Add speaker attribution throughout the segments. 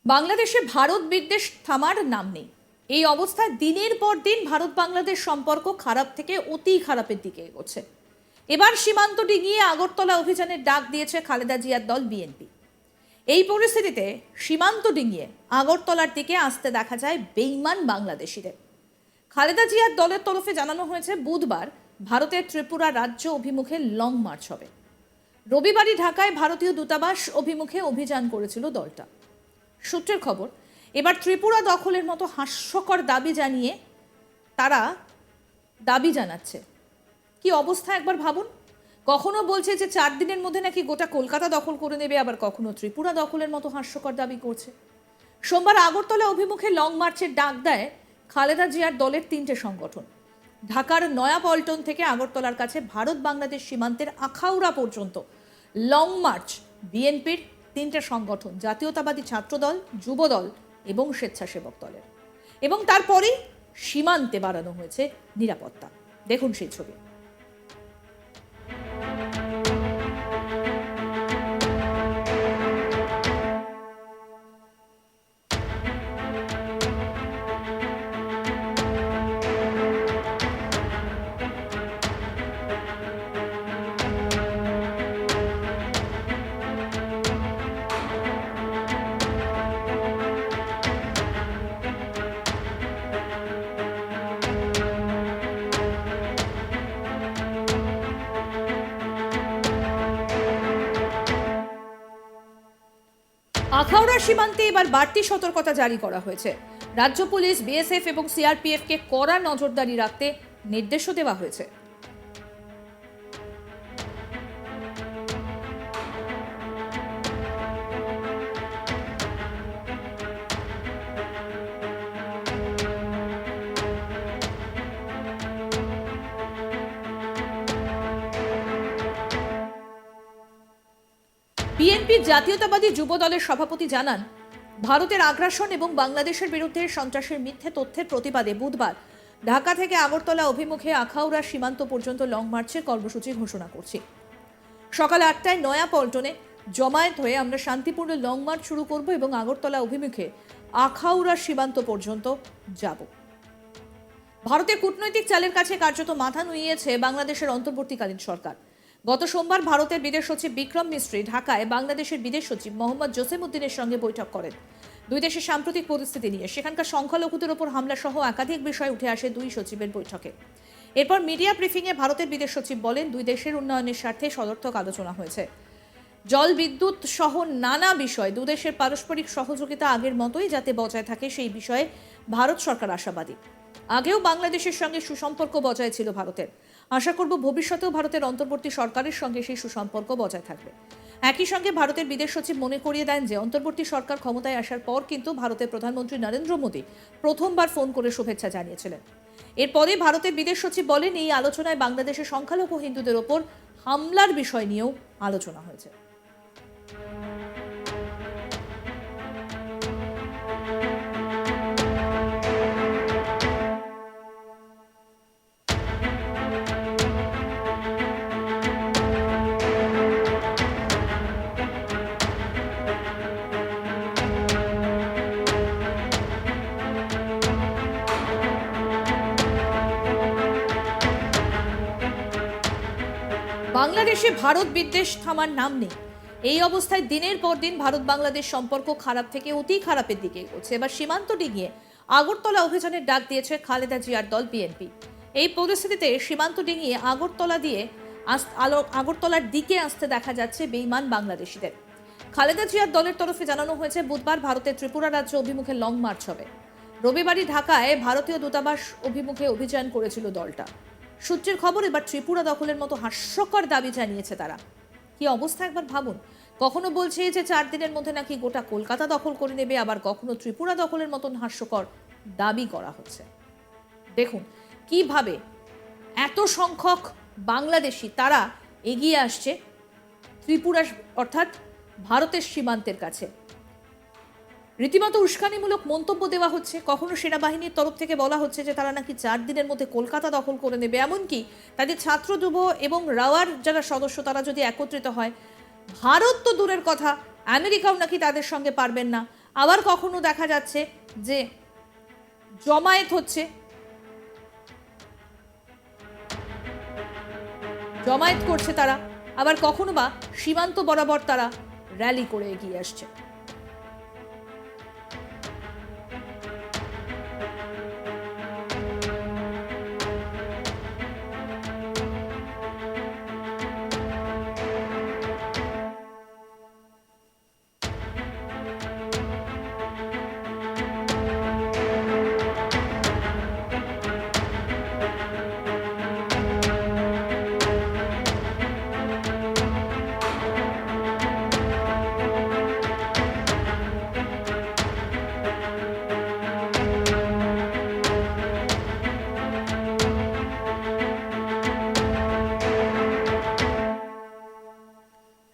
Speaker 1: বাংলাদেশে ভারত বিদ্বেষ থামার নাম নেই। এই অবস্থায় দিনের পর দিন ভারত বাংলাদেশ সম্পর্ক খারাপ থেকে অতি খারাপের দিকে এগোচ্ছে। এবার সীমান্ত ডিঙিয়ে আগরতলা অভিযানের ডাক দিয়েছে খালেদা জিয়ার দল বিএনপি। এই পরিস্থিতিতে সীমান্ত ডিঙিয়ে আগরতলার দিকে আসতে দেখা যায় বেইমান বাংলাদেশিদের। খালেদা জিয়ার দলের তরফে জানানো হয়েছে বুধবার ভারতের ত্রিপুরা রাজ্য অভিমুখে লং মার্চ হবে। রবিবারই ঢাকায় ভারতীয় দূতাবাস অভিমুখে অভিযান করেছিল দলটা। সূত্রের খবর, এবার ত্রিপুরা দখলের মতো হাস্যকর দাবি জানিয়ে তারা দাবি জানাচ্ছে। কি অবস্থা একবার ভাবুন। কখনো বলছে যে 4 দিনের মধ্যে নাকি গোটা কলকাতা দখল করে নেবে, আবার কখনো ত্রিপুরা দখলের মতো হাস্যকর দাবি করছে। সোমবার আগরতলা অভিমুখে লং মার্চের ডাক দেয় খালেদা জিয়ার দলের 3টে সংগঠন। ঢাকার নয়াপল্টন থেকে আগরতলার কাছে ভারত বাংলাদেশ সীমান্তের আখাউড়া পর্যন্ত লং মার্চ বিএনপির 3টে সংগঠন, জাতীয়তাবাদী ছাত্রদল, যুবদল এবং স্বেচ্ছাসেবক দলের। এবং তারপরেই সীমান্তে বাড়ানো হয়েছে নিরাপত্তা। দেখুন সেই ছবি। আখাউড়া সীমান্তে এবার বাড়তি সতর্কতা জারি করা হয়েছে। রাজ্য পুলিশ, বিএসএফ এবং সিআরপিএফকে কড়া নজরদারি রাখতে নির্দেশও দেওয়া হয়েছে। বিএনপির জাতীয়তাবাদী যুব দলের সভাপতি জানান, ভারতের আগ্রাসন এবং বাংলাদেশের বিরুদ্ধে সন্ত্রাসের মিথ্যে তথ্যের প্রতিবাদে বুধবার ঢাকা থেকে আগরতলা অভিমুখে আখাউড়া সীমান্ত পর্যন্ত লং মার্চের কর্মসূচি ঘোষণা করছি। সকাল 8টায় নয়াপল্টনে জমায়েত হয়ে আমরা শান্তিপূর্ণ লং মার্চ শুরু করব এবং আগরতলা অভিমুখে আখাউড়া সীমান্ত পর্যন্ত যাব। ভারতের কূটনৈতিক চালের কাছে কার্যত মাথা নুইয়েছে বাংলাদেশের অন্তর্বর্তীকালীন সরকার। গত সোমবার ভারতের বিদেশ সচিব বিক্রম মিস্ত্রি ঢাকায় বাংলাদেশের বিদেশ সচিব মোহাম্মদ জসিমউদ্দিনের সঙ্গে বৈঠক করেন দুই দেশের সাম্প্রতিক পরিস্থিতি নিয়ে। সেখানকার সংখ্যালঘুদের ওপর হামলা সহ একাধিক বিষয় উঠে আসে দুই সচিবের বৈঠকে। এরপর মিডিয়া ব্রিফিংয়ে ভারতের বিদেশ সচিব বলেন, দুই দেশের উন্নয়নের স্বার্থে সদর্থক আলোচনা হয়েছে। জল, বিদ্যুৎ সহ নানা বিষয় দুদেশের পারস্পরিক সহযোগিতা আগের মতোই যাতে বজায় থাকে সেই বিষয়ে ভারত সরকার আশাবাদী। আগেও বাংলাদেশের সঙ্গে সুসম্পর্ক বজায় ছিল ভারতের। আশা করব ভবিষ্যতেও ভারতের অন্তর্বর্তী সরকারের সঙ্গে সেই সুসম্পর্ক বজায় থাকবে। একই সঙ্গে ভারতের বিদেশ সচিব মনে করিয়ে দেন যে অন্তর্বর্তী সরকার ক্ষমতায় আসার পর কিন্তু ভারতের প্রধানমন্ত্রী নরেন্দ্র মোদী প্রথমবার ফোন করে শুভেচ্ছা জানিয়েছিলেন। এরপরে ভারতের বিদেশ সচিব বলেন, এই আলোচনায় বাংলাদেশের সংখ্যালঘু হিন্দুদের ওপর হামলার বিষয় নিয়েও আলোচনা হয়েছে। বাংলাদেশে ভারত বিদ্বেষ থামার নাম নেই। এই অবস্থায় দিনের পর দিন ভারত বাংলাদেশ সম্পর্ক খারাপ থেকে অতি খারাপের দিকে এগোচ্ছে। এবার সীমান্ত ডিঙিয়ে আগরতলা অভিযানের ডাক দিয়েছে খালেদা জিয়ার দল বিএনপি। এই পরিস্থিতিতে সীমান্ত ডিঙিয়ে আগরতলার দিকে আসতে দেখা যাচ্ছে বেইমান বাংলাদেশিদের। খালেদা জিয়ার দলের তরফে জানানো হয়েছে বুধবার ভারতের ত্রিপুরা রাজ্য অভিমুখে লং মার্চ হবে। রবিবারই ঢাকায় ভারতীয় দূতাবাস অভিমুখে অভিযান করেছিল দলটা। সূত্রের খবর, এবার ত্রিপুরা দখলের মতো হাস্যকর দাবি জানিয়েছে তারা। কি অবস্থা একবার ভাবুন। কখনো বলছে যে 4 দিনের মধ্যে নাকি গোটা কলকাতা দখল করে নেবে, আবার কখনো ত্রিপুরা দখলের মতন হাস্যকর দাবি করা হচ্ছে। দেখুন কিভাবে এত সংখ্যক বাংলাদেশি তারা এগিয়ে আসছে ত্রিপুরা অর্থাৎ ভারতের সীমান্তের কাছে। রীতিমতো উস্কানিমূলক মন্তব্য দেওয়া হচ্ছে। কখনো সেনাবাহিনীর তরফ থেকে বলা হচ্ছে যে তারা নাকি 4 দিনের মধ্যে কলকাতা দখল করে নেবে। এমনকি তাদের ছাত্র যুব এবং রাওয়ার যারা সদস্য তারা যদি একত্রিত হয়, ভারত তো দূরের কথা, আমেরিকাও নাকি তাদের সঙ্গে পারবেন না। আবার কখনো দেখা যাচ্ছে যে জমায়েত হচ্ছে, জমায়েত করছে তারা, আবার কখনো বা সীমান্ত বরাবর তারা র্যালি করে এগিয়ে আসছে।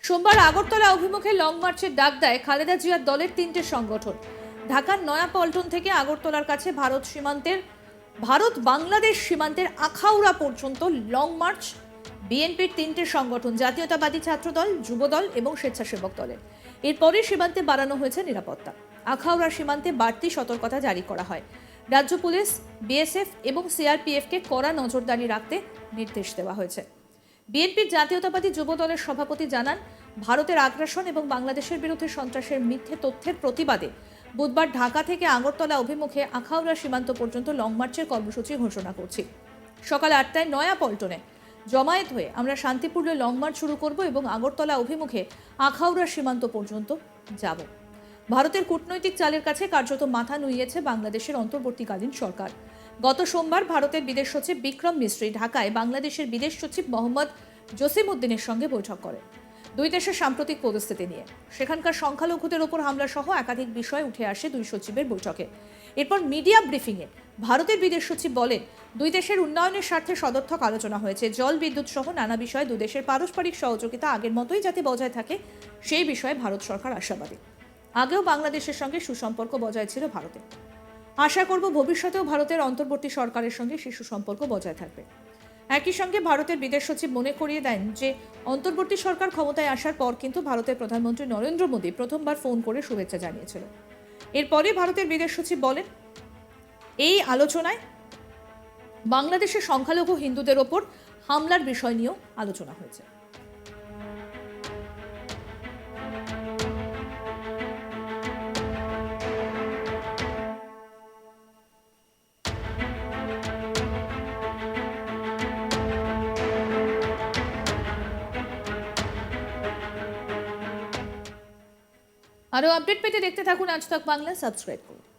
Speaker 1: সোমবার আগরতলা অভিমুখে লং মার্চের ডাক দেয় খালেদা জিয়ার দলের 3টে সংগঠন। ঢাকার নয়াপল্টন থেকে আগরতলার কাছে ভারত বাংলাদেশ সীমান্তের আখাউড়া পর্যন্ত লং মার্চ বিএনপির 3টে সংগঠন, জাতীয়তাবাদী ছাত্রদল, যুবদল এবং স্বেচ্ছাসেবক দলের। এরপরে সীমান্তে বাড়ানো হয়েছে নিরাপত্তা। আখাউড়া সীমান্তে বাড়তি সতর্কতা জারি করা হয়। রাজ্য পুলিশ, বিএসএফ এবং সিআরপিএফকে কড়া নজরদারি রাখতে নির্দেশ দেওয়া হয়েছে। বিএনপির জাতীয়তাবাদী যুব দলের সভাপতি জানান, ভারতের আগ্রাসন এবং বাংলাদেশের বিরুদ্ধে সন্ত্রাসের মিথ্যে তথ্যের প্রতিবাদে বুধবার ঢাকা থেকে আগরতলা অভিমুখে আখাউড়া সীমান্ত পর্যন্ত লং মার্চের কর্মসূচি ঘোষণা করছি। সকাল 8টায় নয়াপল্টনে জমায়েত হয়ে আমরা শান্তিপূর্ণ লং মার্চ শুরু করব এবং আগরতলা অভিমুখে আখাউড়া সীমান্ত পর্যন্ত যাব। ভারতের কূটনৈতিক চালের কাছে কার্যত মাথা নুইয়েছে বাংলাদেশের অন্তর্বর্তীকালীন সরকার। গত সোমবার ভারতের বিদেশ সচিব বিক্রম মিস্ত্রি ঢাকায় বাংলাদেশের বিদেশ সচিব মোহাম্মদ জসিমউদ্দিনের সঙ্গে বৈঠক করেন দুই দেশের সাম্প্রতিক পরিস্থিতি নিয়ে। সেখানকার সংখ্যালঘুদের ওপর হামলা সহ একাধিক বিষয় উঠে আসে দুই সচিবের বৈঠকে। এরপর মিডিয়া ব্রিফিংয়ে ভারতের বিদেশ সচিব বলেন, দুই দেশের উন্নয়নের স্বার্থে সদর্থক আলোচনা হয়েছে। জল, বিদ্যুৎ সহ নানা বিষয়ে দুই দেশের পারস্পরিক সহযোগিতা আগের মতোই যাতে বজায় থাকে সেই বিষয়ে ভারত সরকার আশাবাদী। আগেও বাংলাদেশের সঙ্গে সুসম্পর্ক বজায় ছিল ভারতের। আশা করব ভবিষ্যতেও ভারতের অন্তর্বর্তী সরকারের সঙ্গে সেই সুসম্পর্ক বজায় থাকবে। একই সঙ্গে ভারতের বিদেশ সচিব মনে করিয়ে দেন যে অন্তর্বর্তী সরকার ক্ষমতায় আসার পর কিন্তু ভারতের প্রধানমন্ত্রী নরেন্দ্র মোদী প্রথমবার ফোন করে শুভেচ্ছা জানিয়েছিল। এরপরে ভারতের বিদেশ সচিব বলেন, এই আলোচনায় বাংলাদেশের সংখ্যালঘু হিন্দুদের ওপর হামলার বিষয় নিয়েও আলোচনা হয়েছে। আরও আপডেট পেতে দেখতে থাকুন আজ তাক বাংলা, সাবস্ক্রাইব করুন।